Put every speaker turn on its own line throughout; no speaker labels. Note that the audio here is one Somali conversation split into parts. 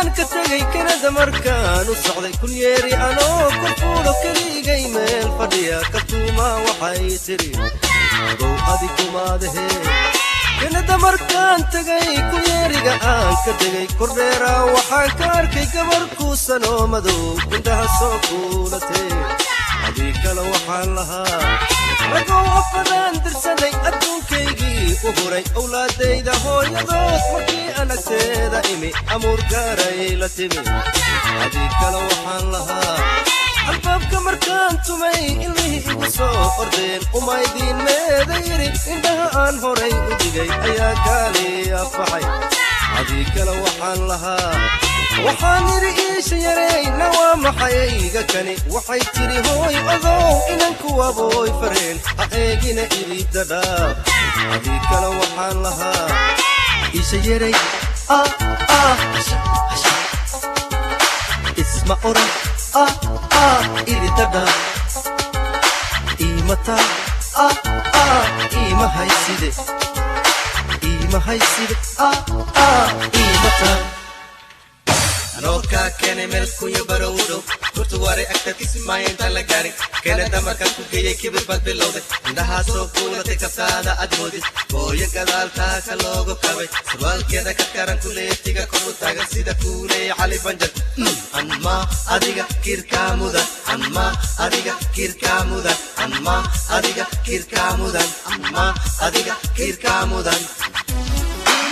waan ka tagay kanada markaan u socday kun yeeri anoo ku fuulo keligay meel fadhiya kartuuma waxay tiri adow adi kumaadahe kanada markaan tagay kun yeeriga aan ka tegay kordheera waxaan ka arkay gabar kuusanoo madow indhaha soo kuulatee adii kale waxaan lahaa ragoo afadaan dirsaday adduunkaygii u huray awlaadayda hooyadood markii anagteeda imi amuur gaaray la timi adii kale waxaan lahaa albaabka markaan tumay ilmihii igu soo ordeen umaydiin meeda yiri indhaha aan horay u digay ayaa gaali afaxay adii kale waxaan lahaa waxaan yidhi iisha yarayna waa maxayayga kani waxay tiri hooy adow inanku abooy fareen ha eegina iridda dhaaf adii kale waxaan lahaa iisha yaray isma oran iridda dhaaf iimata iima hayside iimata Anoka kene mel kuya barawudo kurtu ware akta kisi mayen tala gari kene damaka kukiye kibir bad bilode ndaha so kula te kasada admodi boye gadal ta ka logo kabe swal keda kakaran kule tiga koru taga sida kule ali banjal anma adiga kirka mudan anma adiga kirka mudan anma adiga kirka mudan anma adiga kirka mudan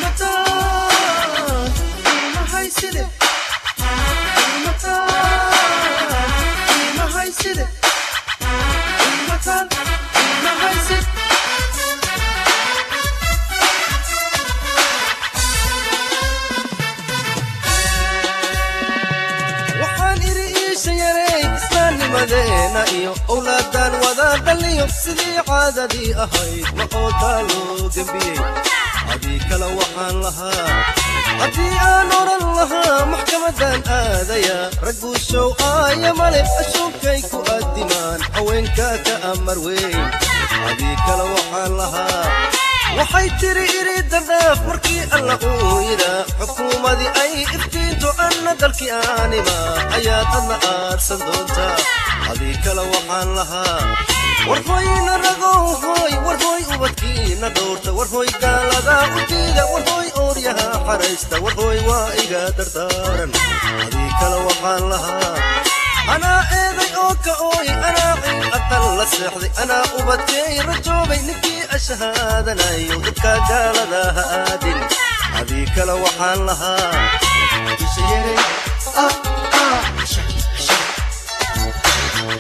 mata ma hayside waxaan iri iisha yaray islaamnimadeena iyo awlaadaan wada dhaliyo sidii caadadii ahayd maqoodaa loo gembiyey adii kale waxaan lahaa haddii aan oran lahaa maxkamadan aadaya ragguu show aaya male ashuubkay ku addimaan haweenka ka amar weyn adii kale waxaan lahaa waxay tiri iridda dhaaf markii alla uu yidhaa xukuumadii ay iftiinto anna dalkii aanima ayaad adna aadsan doontaa adii kale waxaan lahaa warhooyna ragow hooy warhooy ubadkiina dhowrta warhooy gaaladaa u diida warhooy ooryaha xaraysta warhooy waa iga dardaaran adii kale waxaan lahaa anaa eeday oo ka ooy anaa ciid aqal la seexday anaa ubadkay rajoobay ninkii ashahaadanayo dadka gaalada ha aadin adii kale waxaan lahaa isha yaray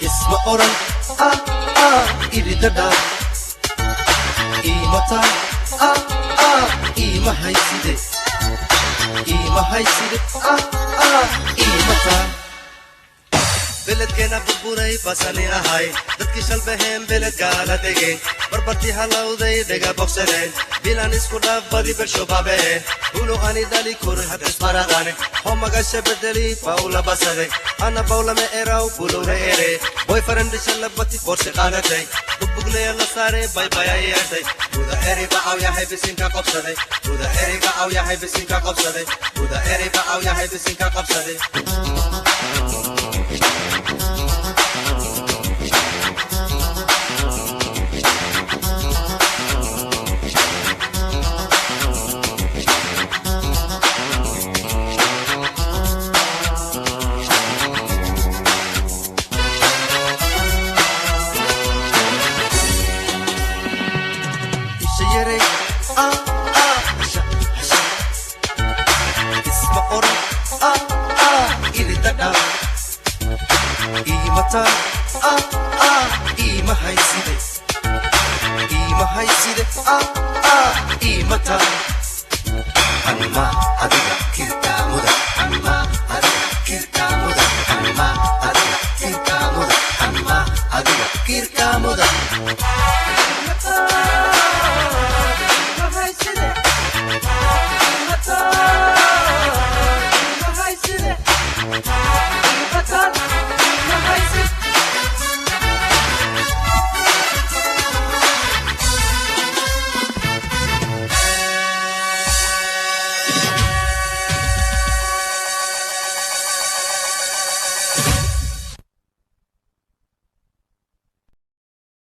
isma oran iridda dhaaf iimata iima hayside iimata beledkeena burburay basani ahay dadkii shalbaheen beled gaala degeen barbartii halowday dhega bogsadeen bilan isku dhaaf badi bershobaabeen hulo ani dhali kur hadismaradane homagasha bedeli bawla basade ana bawlame eraw bulowna ere boyfriend shalabati borse qaadatay bugleya la saare baybaya yeertay buda eri baaw yahay bisinka qabsaday buda eri baaw yahay bisinka qabsaday buda eri baaw yahay bisinka qabsaday iimata anma adiga kirka mudan anma adiga kirka mudan anma adiga kirka mudan anma adiga kirka mudan iimata